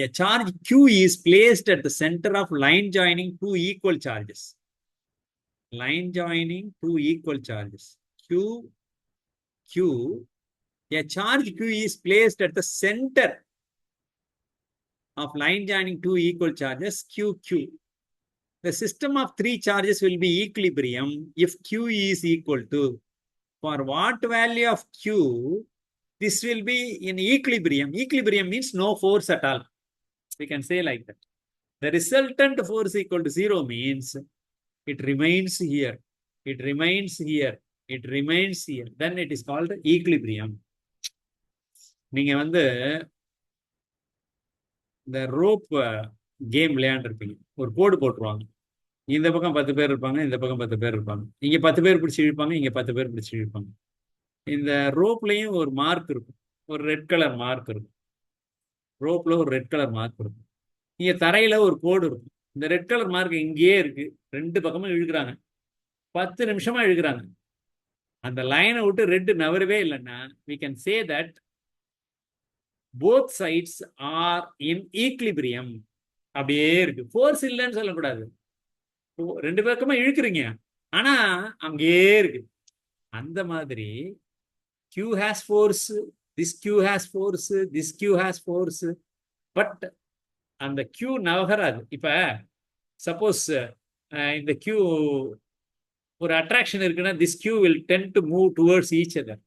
A charge Q is placed at the center of line joining two equal charges. Line joining two equal charges. Q. A charge Q is placed at the center of line joining two equal charges QQ. The system of three charges will be equilibrium if Q is equal to, for what value of Q, this will be in equilibrium. Equilibrium means no force at all. We can say like that. The resultant force equal to 0 means it remains here. It remains here. It remains here. Then it is called equilibrium. நீங்க வந்து இந்த rope game விளையாண்டுருப்பீங்க. ஒரு கோடு போட்டுருவாங்க. இந்த பக்கம் 10 பேர் இருப்பாங்க, இந்த பக்கம் 10 பேர் இருப்பாங்க. இங்க 10 பேர் பிடிச்சி இழுப்பாங்க, இங்க 10 பேர் பிடிச்சி இழுப்பாங்க. இந்த ரோப்லயும் ஒரு மார்க் இருக்கும். ஒரு ரெட் கலர் மார்க் இருக்கும். ரோப்ல ஒரு ரெட் கலர் மார்க் இருக்கும். இங்க தரையில ஒரு கோடு இருக்கும். இந்த ரெட் கலர் மார்க் இங்கேயே இருக்கு. ரெண்டு பக்கமும் இழுக்கிறாங்க. 10 நிமிஷமா இழுக்கிறாங்க. அந்த லைனை விட்டு ரெட் நவரவே இல்லைன்னா we can say that both sides are in equilibrium. அப்படியே இருக்கு. ஃபோர்ஸ் இல்லைன்னு சொல்லக்கூடாது. ரெண்டு பக்கமா இழுக்கிறீங்க, ஆனா அங்கேயே இருக்கு. அந்த மாதிரி Q has force, this Q has force, this Q has force, but அந்த Q நகராது. இப்ப சப்போஸ் இந்த Q ஒரு அட்ராக்ஷன் இருக்குன்னா this Q will tend to move towards each other.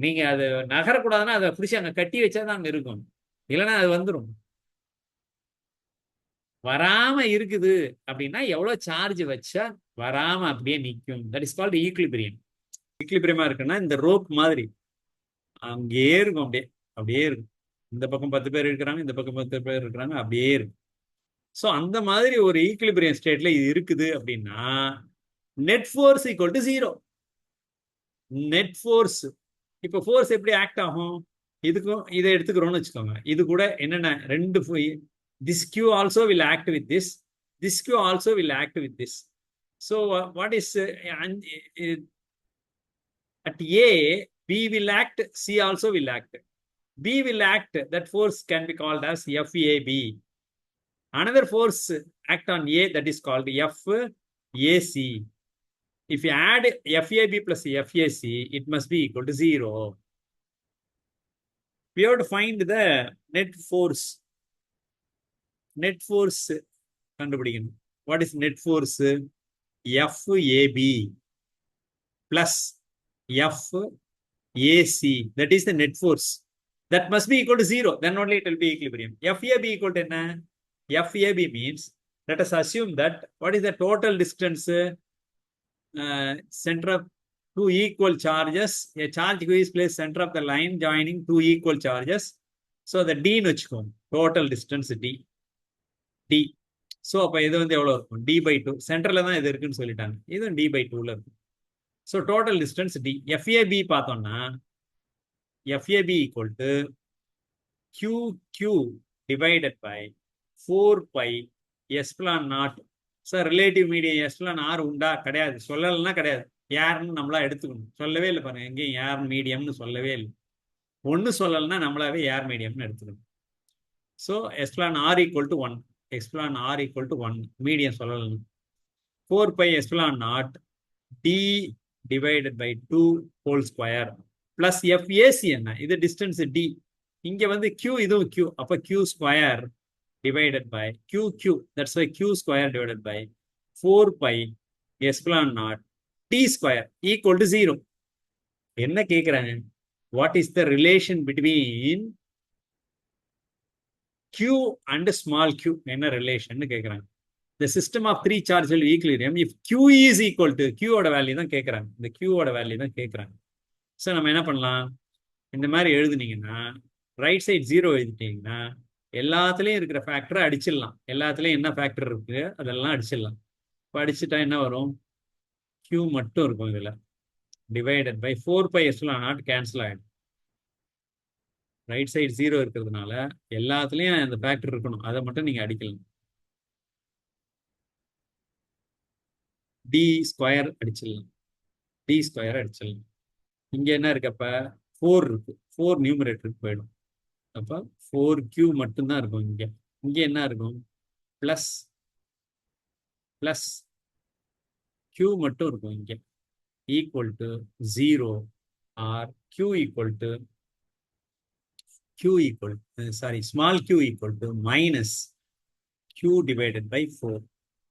நீங்க அது நகரக்கூடாதுன்னா அதை பிடிச்சி அங்க கட்டி வச்சாதான் அங்க இருக்கும், இல்லைன்னா அது வந்துடும். வராம இருக்குது அப்படின்னா எவ்வளவு சார்ஜ் வச்சா வராம அப்படியே நிற்கும். That is called equilibrium. ஈக்லிபிரியமா இருக்குன்னா இந்த ரோப் மாதிரி அங்கேயே இருக்கும். அப்படியே அப்படியே இருக்கும். இந்த பக்கம் 10 பேர் இருக்கிறாங்க, இந்த பக்கம் 10 பேர் இருக்கிறாங்க, அப்படியே இருக்கும். ஸோ அந்த மாதிரி ஒரு ஈக்லிபிரியம் ஸ்டேட்ல இது இருக்குது அப்படின்னா net force equal to 0. Net force. இப்போ ஃபோர்ஸ் எப்படி ஆக்ட் ஆகும்? இதுக்கும் இதை எடுத்துக்கிறோம்னு வச்சுக்கோங்க. இது கூட என்னென்ன ரெண்டு, this Q also will act with this. This Q also will act with this. So what is at A, B will act, C also will act. B will act, that force can be called as FAB. Another force act on A, that is called FAC. If you add FAB plus FAC, it must be equal to 0. We have to find the net force. Net force கண்டுபிடிக்கணும். What is net force? FAB plus FAC. That is the net force. That must be equal to 0. Then only it will be equilibrium. FAB equal to என்ன? FAB means, let us assume that, what is the total distance? Center of two equal charges. A charge Q is placed center of the line joining two equal charges. So the D னு வச்சுக்கோங்க. Total distance D. So அப்போ இது வந்து எவ்வளோ இருக்கும்? D/2. சென்டரில் தான் இது இருக்குன்னு சொல்லிட்டாங்க. இதுவும் D/2ல இருக்கும். So total distance D. FAB பார்த்தோம்னா FAB equal to QQ divided by 4 pi epsilon naught. Sir relative medium epsilon R உண்டா? கிடையாது. சொல்லலைன்னா கிடையாது. யாருன்னு நம்மளா எடுத்துக்கணும். சொல்லவே இல்லை பாருங்க, எங்கேயும் யார் மீடியம்னு சொல்லவே இல்லை. ஒன்று சொல்லலைன்னா நம்மளாவே யார் மீடியம்னு எடுத்துக்கணும். So epsilon R equal to 1. Epsilon R equal to 1 medium சொல்லலாம். 4 pi epsilon naught D divided by 2 whole square plus FAC என்ன? இது டிஸ்டன்ஸ் D. இங்க வந்து Q, இதுவும் Q. அப்ப Q square divided by QQ. That's why Q square divided by 4 pi epsilon naught T square equal to 0. என்ன கேட்கிறாங்க? What is the relation between Q and small q? என்ன relation கேட்கறாங்க. The system of three charges will be equilibrium if Q is equal to, Q ஓட value தான் கேட்கறாங்க. இந்த Q ஓட value தான் கேட்கறாங்க. ஸோ நம்ம என்ன பண்ணலாம்? இந்த மாதிரி எழுதுனீங்கன்னா ரைட் சைட் 0 எழுதிட்டீங்கன்னா எல்லாத்துலேயும் இருக்கிற ஃபேக்டரை அடிச்சிடலாம். எல்லாத்துலேயும் என்ன ஃபேக்டர் இருக்கு அதெல்லாம் அடிச்சிடலாம். இப்போ அடிச்சுட்டா என்ன வரும்? Q மட்டும் இருக்கும். இதில் divided by 4 pi epsilon naught cancel ஆகிடும். ரைட் சைடு 0 இருக்கிறதுனால எல்லாத்துலேயும் அந்த ஃபேக்டர் இருக்கணும். அதை மட்டும் நீங்கள் அடிக்கலாம். D ஸ்கொயர் அடிச்சிடலாம். D ஸ்கொயர் அடிச்சிடலாம். இங்கே என்ன இருக்கு? அப்போ 4 இருக்கு. 4 நியூமரேட்டருக்கு போயிடும். அப்போ 4Q மட்டும்தான் இருக்கும் இங்க. இங்க என்ன இருக்கும்? பிளஸ் பிளஸ் Q மட்டும் இருக்கும் இங்க. Equal to 0 or Q equal to small q equal to minus Q divided by 4.